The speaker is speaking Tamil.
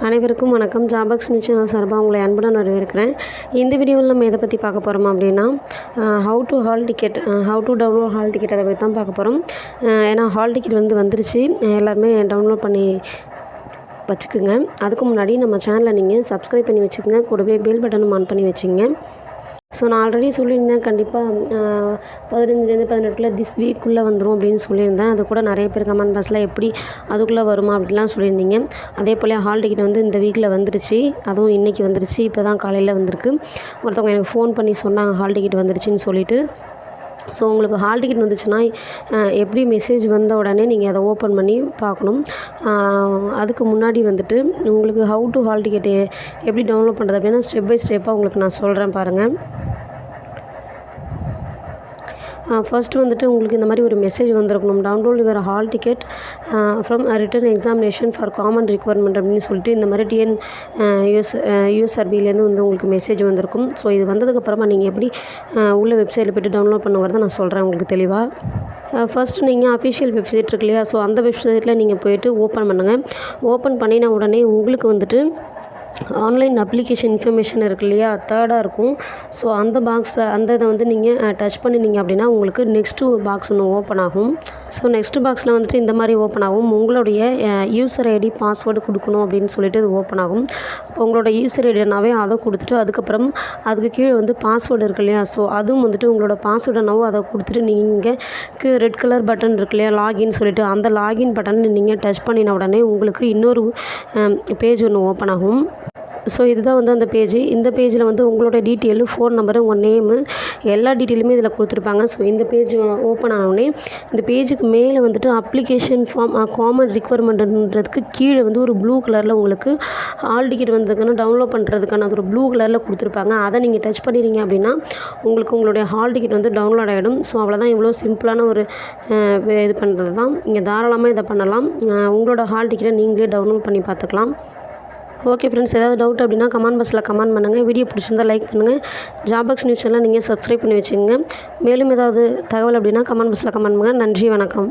அனைவருக்கும் வணக்கம். ஜாபக்ஸ் நியூஸ் சேனல் சார்பாக உங்களை அன்புடன் வரவேற்கிறேன். இந்த வீடியோவில் நம்ம எதை பற்றி பார்க்க போகிறோம் அப்படின்னா, how to download hall ticket அதை பற்றி தான் பார்க்க போகிறோம். ஏன்னா ஹால் டிக்கெட் வந்துருச்சு, எல்லாருமே டவுன்லோட் பண்ணி வச்சுக்குங்க. அதுக்கு முன்னாடி நம்ம சேனலை நீங்கள் சப்ஸ்கிரைப் பண்ணி வச்சுக்கோங்க, கூடவே பெல் பட்டனும் ஆன் பண்ணி வச்சுங்க. ஸோ நான் ஆல்ரெடி சொல்லியிருந்தேன், கண்டிப்பாக 15லேருந்து 18 திஸ் வீக்குள்ளே வந்துடும் அப்படின்னு சொல்லியிருந்தேன். அது கூட நிறைய பேர் கமெண்ட் பாக்ஸில் எப்படி அதுக்குள்ளே வருமா அப்படின்லாம் சொல்லியிருந்தீங்க. அதே போல் ஹால் டிக்கெட் இந்த வீக்கில் வந்துருச்சு, அதுவும் இன்றைக்கி வந்துருச்சு. இப்போ தான் காலையில் வந்திருக்கு. ஒருத்தவங்க எனக்கு ஃபோன் பண்ணி சொன்னாங்க ஹால் டிக்கெட் வந்துருச்சுன்னு சொல்லிட்டு. ஸோ உங்களுக்கு ஹால் டிக்கெட் வந்துச்சுன்னா எப்படி மெசேஜ் வந்த உடனே நீங்கள் அதை ஓப்பன் பண்ணி பார்க்கணும். அதுக்கு முன்னாடி உங்களுக்கு ஹவு டு ஹால் டிக்கெட்டு எப்படி டவுன்லோட் பண்ணுறது அப்படின்னா ஸ்டெப் பை ஸ்டெப்பாக உங்களுக்கு நான் சொல்கிறேன் பாருங்கள். ஃபர்ஸ்ட்டு உங்களுக்கு இந்த மாதிரி ஒரு மெசேஜ் வந்திருக்கணும், download your hall ticket from return examination for common requirement அப்படின்னு சொல்லிட்டு இந்த மாதிரி TNUSRBலேருந்து உங்களுக்கு மெசேஜ் வந்திருக்கும். ஸோ இது வந்ததுக்கப்புறமா நீங்கள் எப்படி உள்ள வெப்சைட்டில் போய்ட்டு டவுன்லோட் பண்ணுங்கிறத நான் சொல்கிறேன் உங்களுக்கு தெளிவாக. ஃபர்ஸ்ட்டு நீங்கள் அஃபிஷியல் வெப்சைட் இருக்கு இல்லையா, ஸோ அந்த வெப்சைட்டில் நீங்கள் போய்ட்டு ஓப்பன் பண்ணுங்கள். ஓப்பன் பண்ணின உடனே உங்களுக்கு ஆன்லைன் அப்ளிகேஷன் இன்ஃபர்மேஷன் இருக்கு இல்லையா, தேர்டாக இருக்கும். ஸோ அந்த இதை நீங்கள் டச் பண்ணினீங்க அப்படின்னா உங்களுக்கு நெக்ஸ்ட்டு பாக்ஸ் ஒன்று ஓப்பன் ஆகும். ஸோ நெக்ஸ்ட் பாக்ஸில் இந்த மாதிரி ஓப்பன் ஆகும். உங்களுடைய யூசர் ஐடி பாஸ்வேர்டு கொடுக்கணும் அப்படின்னு சொல்லிட்டு இது ஓப்பன் ஆகும். அப்போ உங்களோட யூசர் ஐடினாவே அதை கொடுத்துட்டு அதுக்கப்புறம் அதுக்கு கீழே பாஸ்வேர்டு இருக்கு இல்லையா, ஸோ அதுவும் உங்களோட பாஸ்வேர்டுனாவோ அதை கொடுத்துட்டு நீங்கள் ரெட் கலர் பட்டன் இருக்கு இல்லையா, லாகின் சொல்லிட்டு அந்த லாகின் பட்டன் நீங்கள் டச் பண்ணின உடனே உங்களுக்கு இன்னொரு பேஜ் ஒன்று ஓப்பன் ஆகும். ஸோ இதுதான் அந்த பேஜ். இந்த பேஜில் உங்களோட டீட்டெயிலு, ஃபோன் நம்பரு, உங்கள் நேமு, எல்லா டீட்டெயிலுமே இதில் கொடுத்துருப்பாங்க. ஸோ இந்த பேஜ் ஓப்பன் ஆனோடனே இந்த பேஜுக்கு மேலே அப்ளிகேஷன் ஃபார்ம் காமன் ரிக்வயர்மெண்ட்ன்றதுக்கு கீழே ஒரு ப்ளூ கலரில் உங்களுக்கு ஹால் டிக்கெட் வந்ததுக்கான டவுன்லோட் பண்ணுறதுக்கான ஒரு ப்ளூ கலரில் கொடுத்துருப்பாங்க. அதை நீங்கள் டச் பண்ணிடுறீங்க அப்படின்னா உங்களுடைய ஹால் டிக்கெட் டவுன்லோட் ஆகிடும். ஸோ அவ்வளோதான், இவ்வளோ சிம்பிளான ஒரு இது பண்ணுறது தான். நீங்கள் தாராளமாக இதை பண்ணலாம். உங்களோட ஹால் டிக்கெட்டை நீங்களே டவுன்லோட் பண்ணி பார்த்துக்கலாம். ஓகே ஃப்ரெண்ட்ஸ், ஏதாவது டவுட் அப்படின்னா கமெண்ட் பாக்ஸில் கமெண்ட் பண்ணுங்கள். வீடியோ பிடிச்சிருந்தால் லைக் பண்ணுங்கள். ஜாபக்ஸ் நியூஸ் சேனலை நீங்கள் சப்ஸ்கிரைப் பண்ணி வச்சுக்கோங்க. மேலும் ஏதாவது தகவல் அப்படின்னா கமெண்ட் பாக்ஸில் கமெண்ட் பண்ணுங்கள். நன்றி, வணக்கம்.